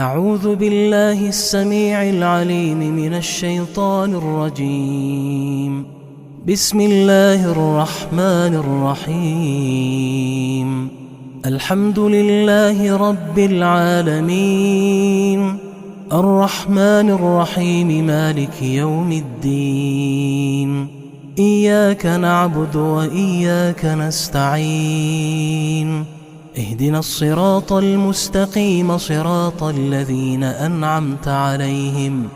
أعوذ بالله السميع العليم من الشيطان الرجيم. بسم الله الرحمن الرحيم. الحمد لله رب العالمين، الرحمن الرحيم، مالك يوم الدين. إياك نعبد وإياك نستعين. اهدنا الصراط المستقيم، صراط الذين أنعمت عليهم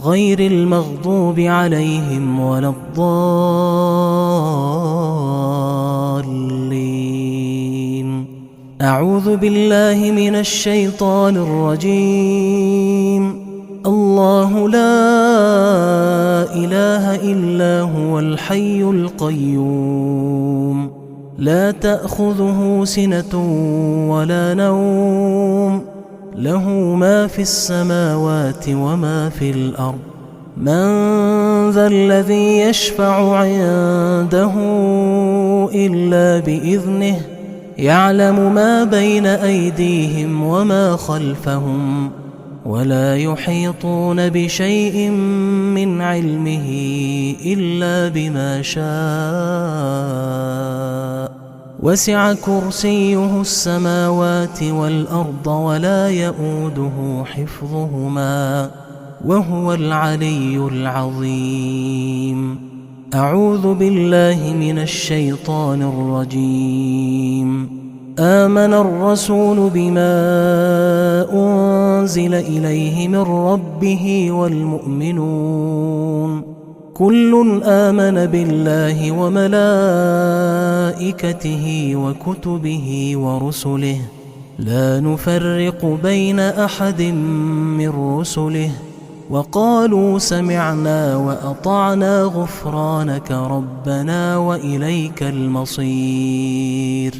غير المغضوب عليهم ولا الضالين. أعوذ بالله من الشيطان الرجيم. الله لا إله إلا هو الحي القيوم، لا تأخذه سنة ولا نوم، له ما في السماوات وما في الأرض. من ذا الذي يشفع عنده إلا بإذنه، يعلم ما بين أيديهم وما خلفهم، ولا يحيطون بشيء من علمه إلا بما شاء. وسع كرسيه السماوات والأرض ولا يئوده حفظهما، وهو العلي العظيم. أعوذ بالله من الشيطان الرجيم. آمن الرسول بما أنزل إليه من ربه والمؤمنون، كل آمن بالله وملائكته وكتبه ورسله، لا نفرق بين أحد من رسله، وقالوا سمعنا وأطعنا غفرانك ربنا وإليك المصير.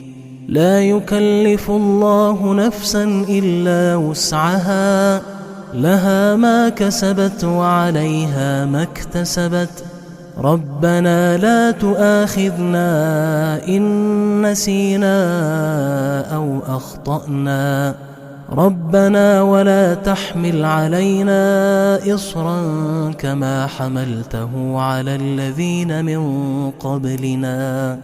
لا يكلف الله نفسا إلا وسعها، لها ما كسبت وعليها ما اكتسبت. ربنا لا تؤاخذنا إن نسينا أو أخطأنا، ربنا ولا تحمل علينا إصرا كما حملته على الذين من قبلنا،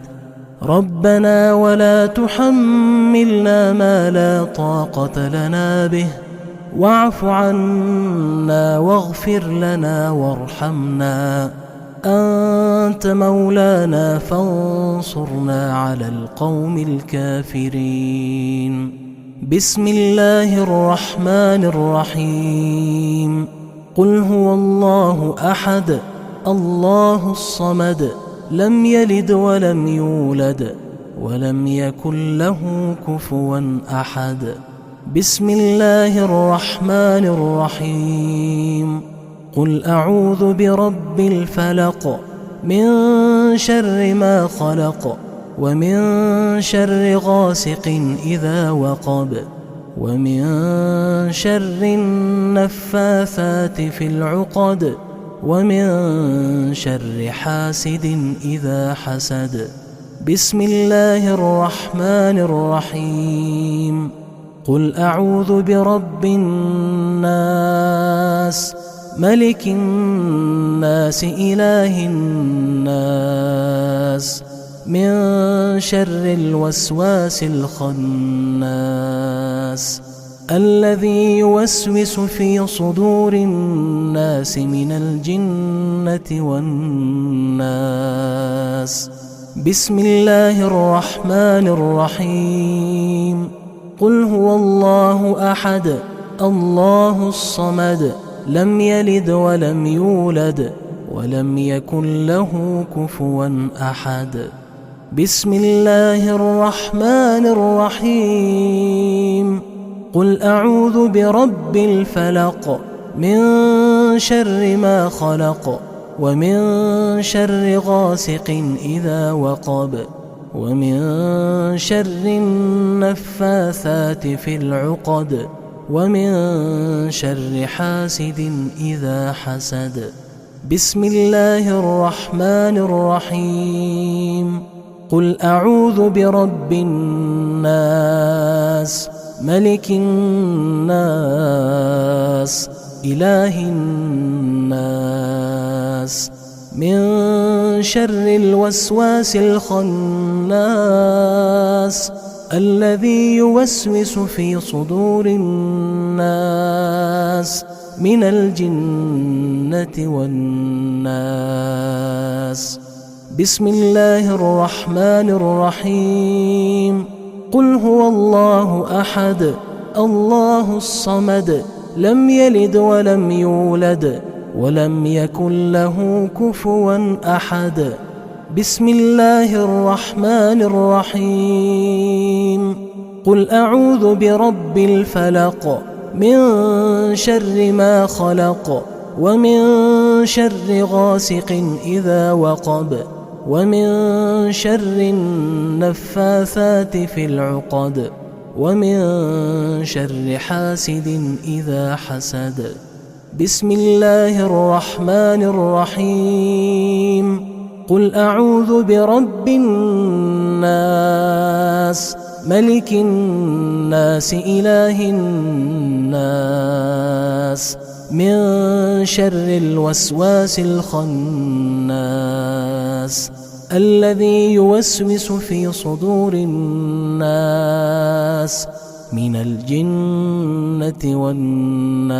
ربنا ولا تحملنا ما لا طاقة لنا به، واعف عنا واغفر لنا وارحمنا، أنت مولانا فانصرنا على القوم الكافرين. بسم الله الرحمن الرحيم. قل هو الله أحد، الله الصمد، لم يلد ولم يولد ولم يكن له كفوا أحد. بسم الله الرحمن الرحيم. قل أعوذ برب الفلق، من شر ما خلق، ومن شر غاسق إذا وقب، ومن شر النفاثات في العقد، ومن شر حاسد إذا حسد. بسم الله الرحمن الرحيم. قل أعوذ برب الناس، ملك الناس، إله الناس، من شر الوسواس الخناس، الذي يوسوس في صدور الناس من الجنة والناس. بسم الله الرحمن الرحيم. قل هو الله أحد، الله الصمد، لم يلد ولم يولد ولم يكن له كفوا أحد. بسم الله الرحمن الرحيم. قل أعوذ برب الفلق، من شر ما خلق، ومن شر غاسق إذا وقب، ومن شر النفاثات في العقد، ومن شر حاسد إذا حسد. بسم الله الرحمن الرحيم. قل أعوذ برب الناس، ملك الناس، الناس إله الناس من شر الوسواس الخناس الذي يوسوس في صدور الناس من الجنة والناس. بسم الله الرحمن الرحيم. قل هو الله أحد الله الصمد لم يلد ولم يولد ولم يكن له كفوا أحد. بسم الله الرحمن الرحيم. قل أعوذ برب الفلق من شر ما خلق ومن شر غاسق إذا وقب ومن شر النفاثات في العقد ومن شر حاسد إذا حسد. بسم الله الرحمن الرحيم. قل أعوذ برب الناس ملك الناس إله الناس من شر الوسواس الخناس الذي يوسوس في صدور الناس من الجنة والناس.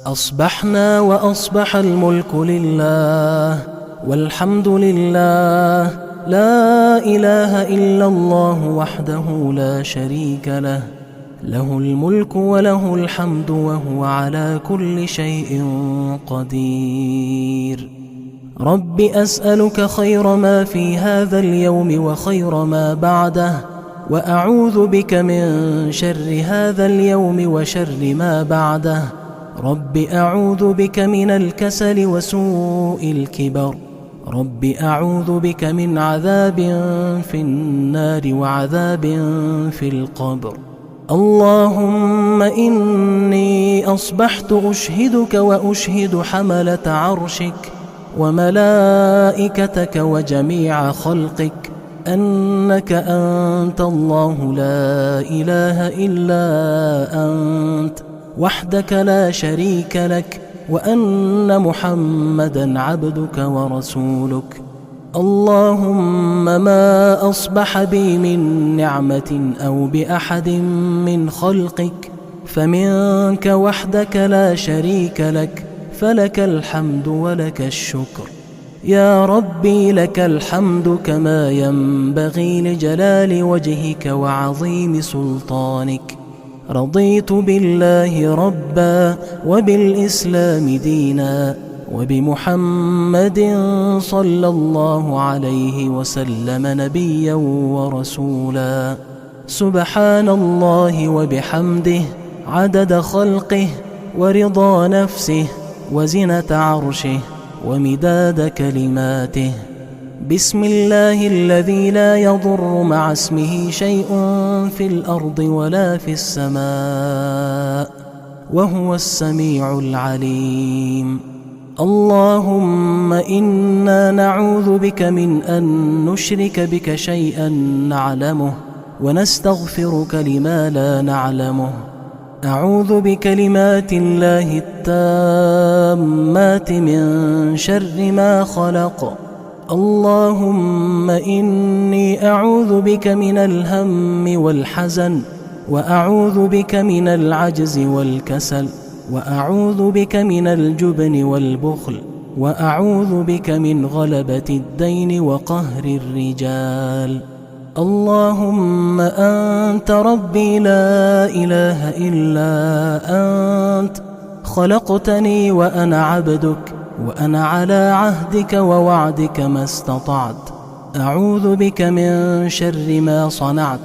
أصبحنا وأصبح الملك لله والحمد لله لا إله إلا الله وحده لا شريك له له الملك وله الحمد وهو على كل شيء قدير. رب أسألك خير ما في هذا اليوم وخير ما بعده وأعوذ بك من شر هذا اليوم وشر ما بعده. رب أعوذ بك من الكسل وسوء الكبر. رب أعوذ بك من عذاب في النار وعذاب في القبر. اللهم إني أصبحت أشهدك وأشهد حملة عرشك وملائكتك وجميع خلقك أنك أنت الله لا إله إلا أنت وحدك لا شريك لك وأن محمدًا عبدك ورسولك. اللهم ما أصبح بي من نعمة أو بأحد من خلقك فمنك وحدك لا شريك لك فلك الحمد ولك الشكر. يا ربي لك الحمد كما ينبغي لجلال وجهك وعظيم سلطانك. رضيت بالله ربا وبالإسلام دينا وبمحمد صلى الله عليه وسلم نبيا ورسولا. سبحان الله وبحمده عدد خلقه ورضا نفسه وزنة عرشه ومداد كلماته. بسم الله الذي لا يضر مع اسمه شيء في الأرض ولا في السماء وهو السميع العليم. اللهم إنا نعوذ بك من أن نشرك بك شيئا نعلمه ونستغفرك لما لا نعلمه. أعوذ بكلمات الله التامات من شر ما خلق. اللهم إني أعوذ بك من الهم والحزن وأعوذ بك من العجز والكسل وأعوذ بك من الجبن والبخل وأعوذ بك من غلبة الدين وقهر الرجال. اللهم أنت ربي لا إله إلا أنت خلقتني وأنا عبدك وأنا على عهدك ووعدك ما استطعت. أعوذ بك من شر ما صنعت.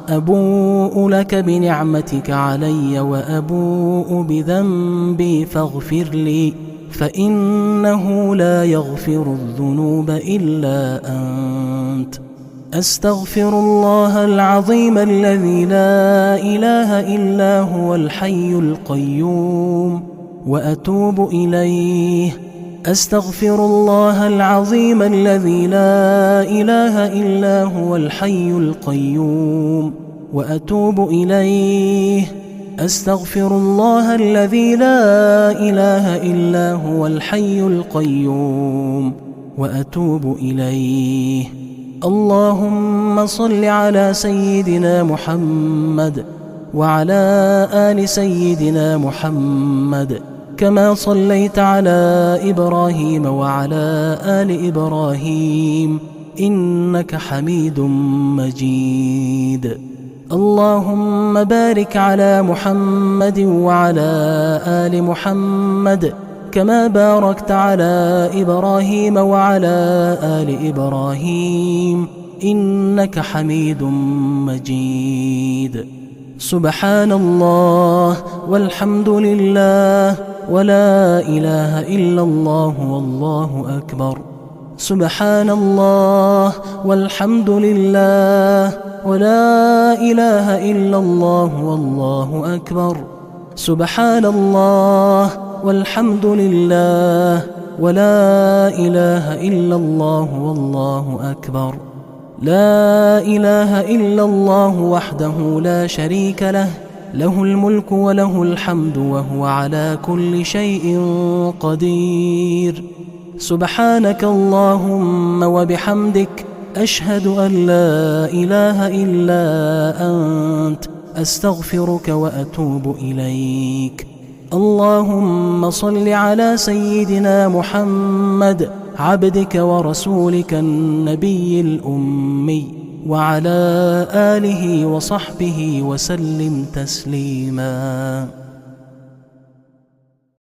أبوء لك بنعمتك علي وأبوء بذنبي فاغفر لي فإنه لا يغفر الذنوب إلا أنت. أستغفر الله العظيم الذي لا إله إلا هو الحي القيوم وأتوب إليه. أستغفر الله العظيم الذي لا إله إلا هو الحي القيوم وأتوب إليه. أستغفر الله الذي لا إله إلا هو الحي القيوم وأتوب إليه. اللهم صل على سيدنا محمد وعلى آل سيدنا محمد كما صليت على إبراهيم وعلى آل إبراهيم إنك حميد مجيد. اللهم بارك على محمد وعلى آل محمد كما باركت على إبراهيم وعلى آل إبراهيم إنك حميد مجيد. سبحان الله والحمد لله ولا إله إلا الله والله أكبر. سبحان الله والحمد لله ولا إله إلا الله والله أكبر. سبحان الله والحمد لله ولا إله إلا الله والله أكبر. لا إله إلا الله وحده لا شريك له، له الملك وله الحمد وهو على كل شيء قدير. سبحانك اللهم وبحمدك أشهد أن لا إله إلا أنت أستغفرك وأتوب إليك. اللهم صل على سيدنا محمد عبدك ورسولك النبي الأمي وعلى آله وصحبه وسلم تسليما.